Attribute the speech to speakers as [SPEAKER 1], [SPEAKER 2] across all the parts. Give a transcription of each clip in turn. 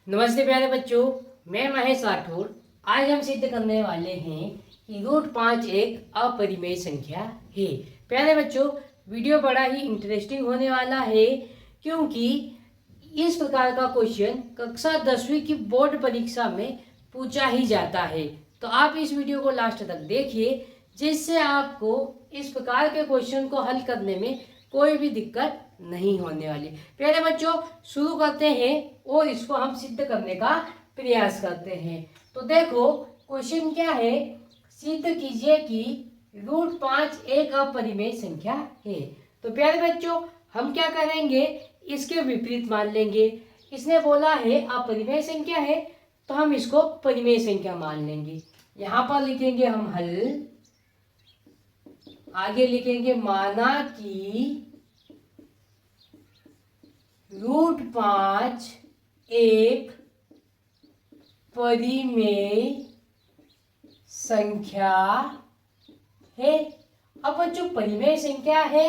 [SPEAKER 1] नमस्ते प्यारे बच्चों, मैं महेश राठौर। आज हम सिद्ध करने वाले हैं कि √5 एक अपरिमेय संख्या है। प्यारे बच्चों, वीडियो बड़ा ही इंटरेस्टिंग होने वाला है क्योंकि इस प्रकार का क्वेश्चन कक्षा 10वीं की बोर्ड परीक्षा में पूछा ही जाता है। तो आप इस वीडियो को लास्ट तक देखिए, जिससे आपको इस प्रकार के क्वेश्चन को हल करने में कोई भी दिक्कत नहीं होने वाली। प्यारे बच्चों, शुरू करते हैं और इसको हम सिद्ध करने का प्रयास करते हैं। तो देखो क्वेश्चन क्या है, सिद्ध कीजिए कि √5 एक अपरिमेय संख्या है। तो प्यारे बच्चों, हम क्या करेंगे, इसके विपरीत मान लेंगे। इसने बोला है अपरिमेय संख्या है, तो हम इसको परिमेय संख्या मान लेंगे। यहाँ पर लिखेंगे हम हल, आगे लिखेंगे माना कि √5 एक परिमेय संख्या है। अब जो परिमेय संख्या है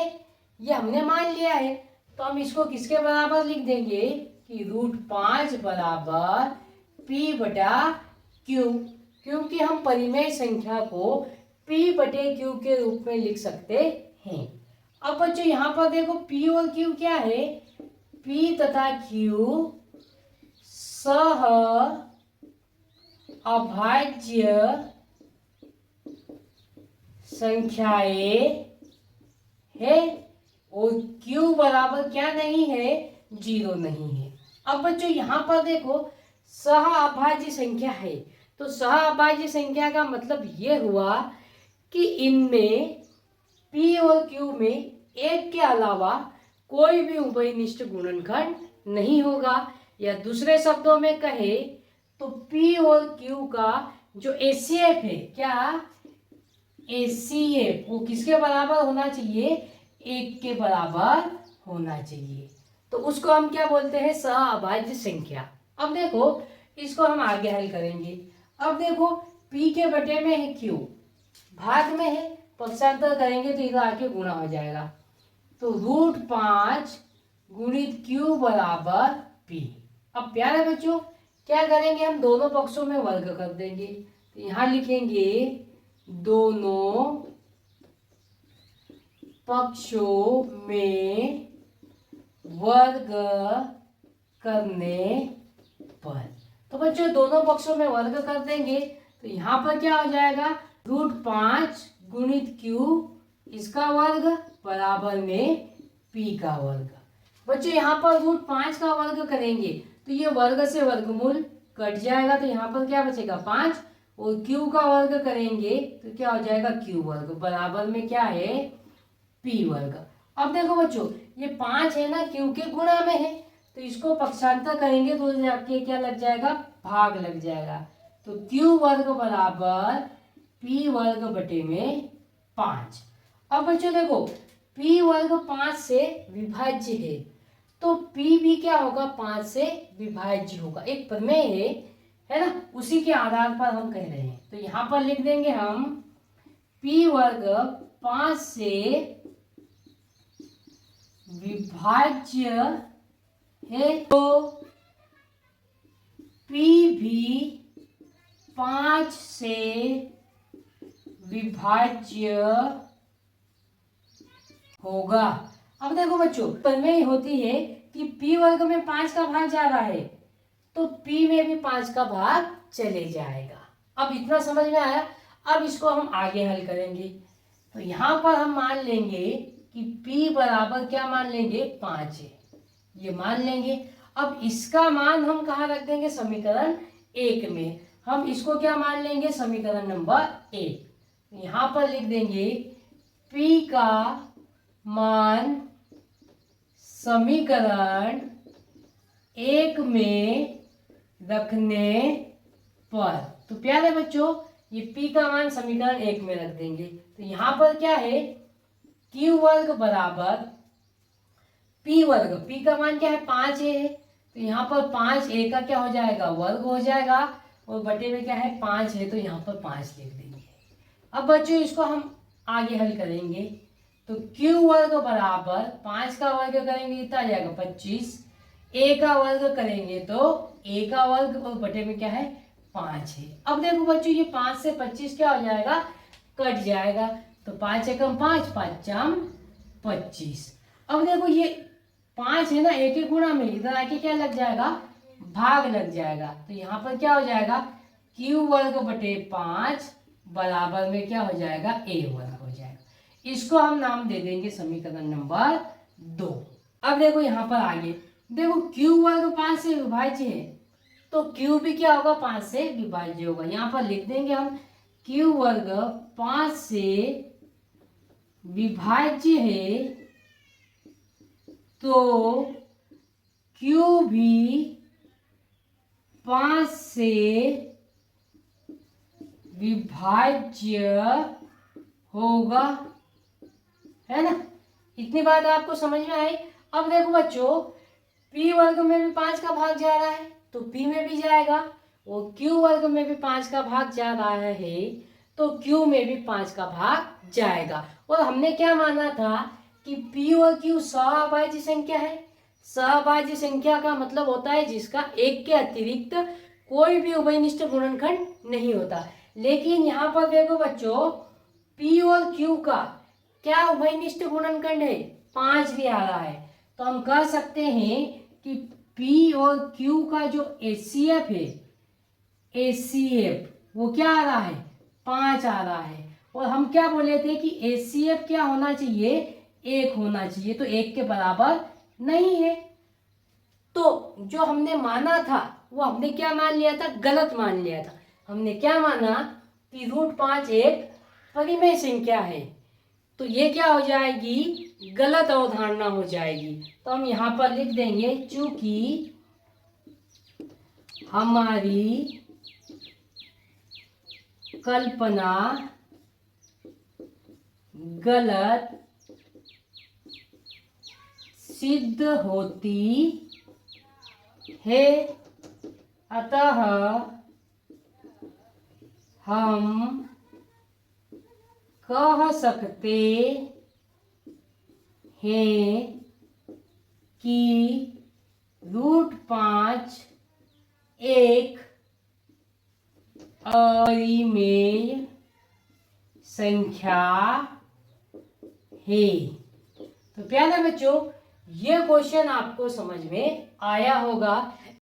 [SPEAKER 1] ये हमने मान लिया है, तो हम इसको किसके बराबर लिख देंगे कि √5 बराबर p/q, क्योंकि हम परिमेय संख्या को p/q के रूप में लिख सकते हैं। अब बच्चों यहाँ पर देखो p और q क्या है, p तथा q सह अभाज्य संख्याएं है और q बराबर क्या नहीं है, 0 नहीं है। अब बच्चों यहाँ पर देखो सह अभाज्य संख्या है, तो सह अभाज्य संख्या का मतलब ये हुआ कि इनमें p और q में एक के अलावा कोई भी उभयनिष्ठ गुणनखंड नहीं होगा, या दूसरे शब्दों में कहे तो p और q का जो HCF है, क्या HCF वो किसके बराबर होना चाहिए, 1 के बराबर होना चाहिए। तो उसको हम क्या बोलते हैं, सहअभाज्य संख्या। अब देखो इसको हम आगे हल करेंगे। अब देखो p के बटे में है q, भाग में है, पक्षांतर करेंगे तो इधर आके गुणा हो जाएगा। तो √5 गुणित q बराबर p। अब प्यारे बच्चों क्या करेंगे, हम दोनों पक्षों में वर्ग कर देंगे। तो यहाँ लिखेंगे दोनों पक्षों में वर्ग करने पर। तो बच्चों दोनों पक्षों में वर्ग कर देंगे तो यहाँ पर क्या हो जाएगा, √5 गुणित q इसका वर्ग बराबर में p का वर्ग। बच्चों यहाँ पर √5 का वर्ग करेंगे तो ये वर्ग से वर्गमूल कट जाएगा, तो यहाँ पर क्या बचेगा 5, और q का वर्ग करेंगे तो क्या हो जाएगा q वर्ग बराबर में क्या है, p वर्ग। अब देखो बच्चों ये 5 है ना, q के गुणा में है, तो इसको पक्षांतर करेंगे तो जाके क्या लग जाएगा, भाग लग जाएगा। तो q वर्ग बराबर p वर्ग बटे में 5। अब बच्चों देखो p वर्ग 5 से विभाज्य है, तो p भी क्या होगा, 5 से विभाज्य होगा। एक प्रमेय है ना, उसी के आधार पर हम कह रहे हैं। तो यहाँ पर लिख देंगे हम p वर्ग 5 से विभाज्य है, तो p भी 5 से विभाज्य होगा। अब देखो बच्चों प्रमेय होती है कि p वर्ग में 5 का भाग जा रहा है, तो p में भी 5 का भाग चले जाएगा। अब इतना समझ में आया। अब इसको हम आगे हल करेंगे। तो यहाँ पर हम मान लेंगे कि p बराबर क्या मान लेंगे, 5 है, ये मान लेंगे। अब इसका मान हम कहाँ रख देंगे, समीकरण 1 में। हम इसको क्या मान लेंगे, समीकरण नंबर 1। यहाँ पर लिख देंगे p का मान समीकरण 1 में रखने पर। तो प्यारे बच्चों ये p का मान समीकरण 1 में रख देंगे। तो यहाँ पर क्या है, q वर्ग बराबर p वर्ग, p का मान क्या है, 5 है, तो यहाँ पर 5 a का क्या हो जाएगा, वर्ग हो जाएगा, और बटे में क्या है 5 है, तो यहाँ पर 5 लिख देंगे। अब बच्चों इसको हम आगे हल करेंगे। तो q वर्ग बराबर 5 का वर्ग करेंगे कितना आ जाएगा, 25, a का वर्ग करेंगे तो a का वर्ग और बटे में क्या है 5 है। अब देखो बच्चों ये 5 से 25 क्या हो जाएगा, कट जाएगा। तो 5 एकम 5, 5 चाम 25। अब देखो ये 5 है ना, एक एक गुणा में इधर आके क्या लग जाएगा, भाग लग जाएगा। तो यहाँ पर क्या हो जाएगा, क्यू वर्ग बटे 5 बराबर में क्या हो जाएगा, a वर्ग हो जाएगा। इसको हम नाम दे देंगे समीकरण नंबर 2। अब देखो यहाँ पर आगे देखो क्यू वर्ग 5 से विभाज्य है, तो क्यू भी क्या होगा, 5 से विभाज्य होगा। यहाँ पर लिख देंगे हम क्यू वर्ग 5 से विभाज्य है, तो क्यू भी 5 से विभाज्य होगा, है ना। इतनी बात आपको समझ में आई। अब देखो बच्चों p वर्ग में भी 5 का भाग जा रहा है तो p में भी जाएगा, और q वर्ग में भी 5 का भाग जा रहा है तो q में भी 5 का भाग जाएगा। और हमने क्या माना था कि p और q सहअभाज्य संख्या है। सहअभाज्य संख्या का मतलब होता है जिसका एक के अतिरिक्त कोई भी उभयनिष्ठ गुणनखंड नहीं होता। लेकिन यहाँ पर देखो बच्चों p और q का क्या उभयनिष्ठ गुणनखंड है, 5 भी आ रहा है। तो हम कह सकते हैं कि P और Q का जो HCF है, HCF वो क्या आ रहा है, 5 आ रहा है। और हम क्या बोले थे कि HCF क्या होना चाहिए, 1 होना चाहिए, तो 1 के बराबर नहीं है। तो जो हमने माना था वो हमने क्या मान लिया था, गलत मान लिया था। हमने क्या माना कि √5 एक परिमेय संख्या है, तो ये क्या हो जाएगी, गलत अवधारणा हो जाएगी। तो हम यहाँ पर लिख देंगे चूंकि हमारी कल्पना गलत सिद्ध होती है, अतः हम कह सकते हैं कि √5 एक अपरिमेय संख्या है। तो प्यारे बच्चों ये क्वेश्चन आपको समझ में आया होगा।